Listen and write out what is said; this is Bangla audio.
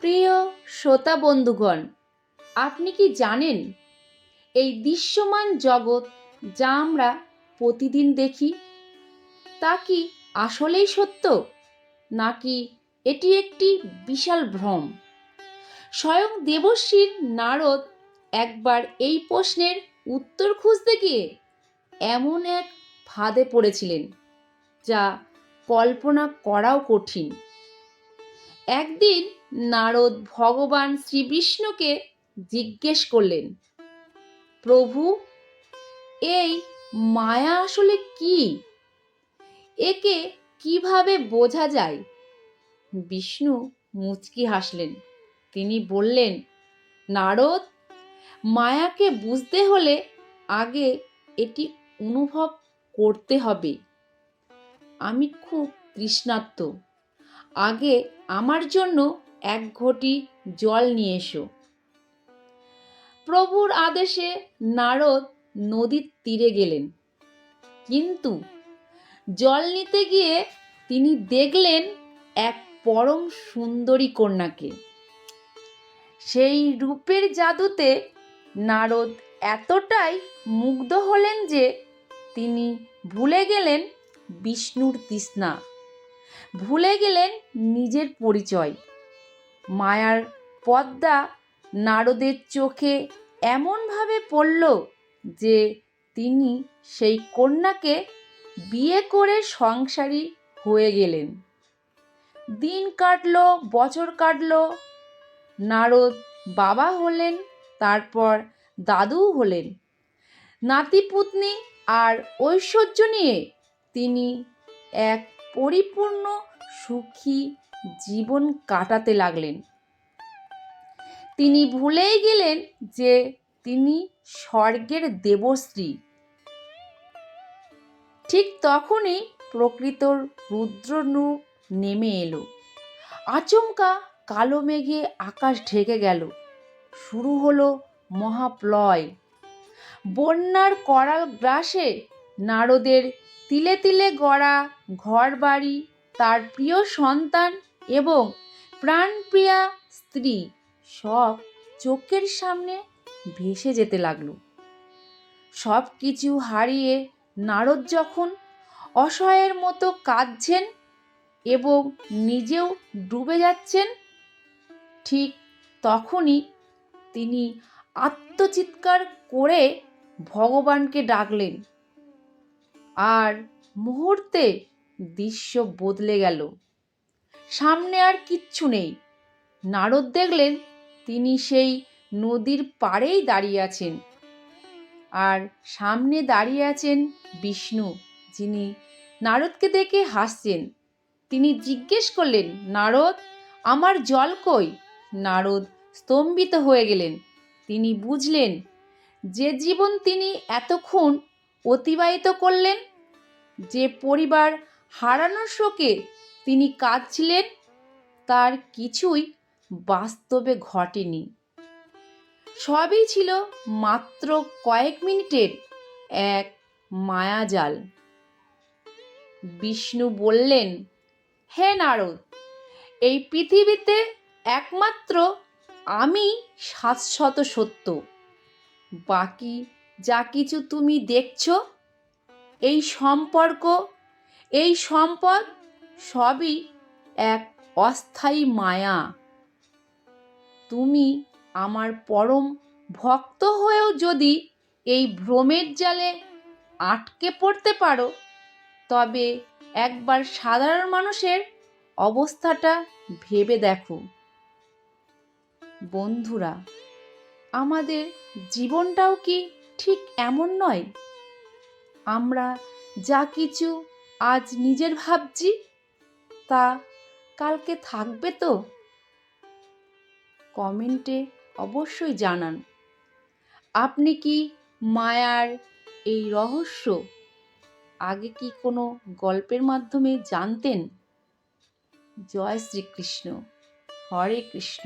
প্রিয় শ্রোতা বন্ধুগণ, আপনি কি জানেন এই দৃশ্যমান জগৎ যা আমরা প্রতিদিন দেখি তা কি আসলেই সত্য, নাকি এটি একটি বিশাল ভ্রম? স্বয়ং দেবশ্রীর নারদ একবার এই প্রশ্নের উত্তর খুঁজতে গিয়ে এমন এক ফাঁদে পড়েছিলেন যা কল্পনা করাও কঠিন। একদিন নারদ ভগবান শ্রীবিষ্ণুকে জিজ্ঞেস করলেন, প্রভু, এই মায়া আসলে কি? একে কিভাবে বোঝা যায়? বিষ্ণু মুচকি হাসলেন। তিনি বললেন, নারদ, মায়াকে বুঝতে হলে আগে এটি অনুভব করতে হবে। আমি খুব তৃষ্ণার্ত, আগে আমার জন্য এক ঘটি জল নিয়ে এসো। প্রভুর আদেশে নারদ নদীর তীরে গেলেন, কিন্তু জল নিতে গিয়ে তিনি দেখলেন এক পরম সুন্দরী কন্যাকে। সেই রূপের জাদুতে নারদ এতটাই মুগ্ধ হলেন যে তিনি ভুলে গেলেন বিষ্ণুর তৃষ্ণা, ভুলে গেলেন নিজের পরিচয়। মায়ার পর্দা নারদের চোখে এমনভাবে পড়ল যে তিনি সেই কন্যাকে বিয়ে করে সংসারী হয়ে গেলেন। দিন কাটল, বছর কাটল, নারদ বাবা হলেন, তারপর দাদু হলেন। নাতিপুতনি আর ঐশ্বর্য নিয়ে তিনি এক পরিপূর্ণ সুখী জীবন কাটাতে লাগলেন। তিনি ভুলেই গেলেন যে তিনি স্বর্গের দেবশ্রী। ঠিক তখনই প্রকৃতর রুদ্ররূপ নেমে এলো। আচমকা কালো মেঘে আকাশ ঢেকে গেল। শুরু হলো মহাপ্লয়। বন্যার করাল গ্রাসে নারদের তিলে তিলে গড়া ঘরবাড়ি, তার প্রিয় সন্তান এবং প্রাণপ্রিয়া স্ত্রী সব চোখের সামনে ভেসে যেতে লাগলো। সব কিছু হারিয়ে নারদ যখন অসহায়ের মতো কাঁদছেন এবং নিজেও ডুবে যাচ্ছেন, ঠিক তখনই তিনি আর্তচিৎকার করে ভগবানকে ডাকলেন। আর মুহূর্তে দৃশ্য বদলে গেল। সামনে আর কিচ্ছু নেই। নারদ দেখলেন তিনি সেই নদীর পাড়েই দাঁড়িয়ে আছেন, আর সামনে দাঁড়িয়ে আছেন বিষ্ণু, যিনি নারদকে দেখে হাসছেন। তিনি জিজ্ঞেস করলেন, নারদ, আমার জল কই? নারদ স্তম্ভিত হয়ে গেলেন। তিনি বুঝলেন যে জীবন তিনি এতক্ষণ অতিবাহিত করলেন, যে পরিবার হারানোর শোকে তিনি কাঁদছিলেন, তার কিছুই বাস্তবে ঘটেনি। সবই ছিল মাত্র কয়েক মিনিটের এক মায়াজাল। বিষ্ণু বললেন, হে নারদ, এই পৃথিবীতে একমাত্র আমি শাশ্বত সত্য। বাকি যা কিছু তুমি দেখছো, এই সম্পর্ক, এই সম্পদ, সবই এক অস্থায়ী মায়া। তুমি আমার পরম ভক্ত হয়েও যদি এই ভ্রমের জালে আটকে পড়তে পারো, তবে একবার সাধারণ মানুষের অবস্থাটা ভেবে দেখো। বন্ধুরা, আমাদের জীবনটাও কি ঠিক এমন নয়? আমরা যা কিছু আজ নিজের ভাবছি, তা কালকে থাকবে তো? কমেন্টে অবশ্যই জানান। আপনি কি মায়ার এই রহস্য আগে কি কোনো গল্পের মাধ্যমে জানতেন? জয় শ্রীকৃষ্ণ, হরে কৃষ্ণ।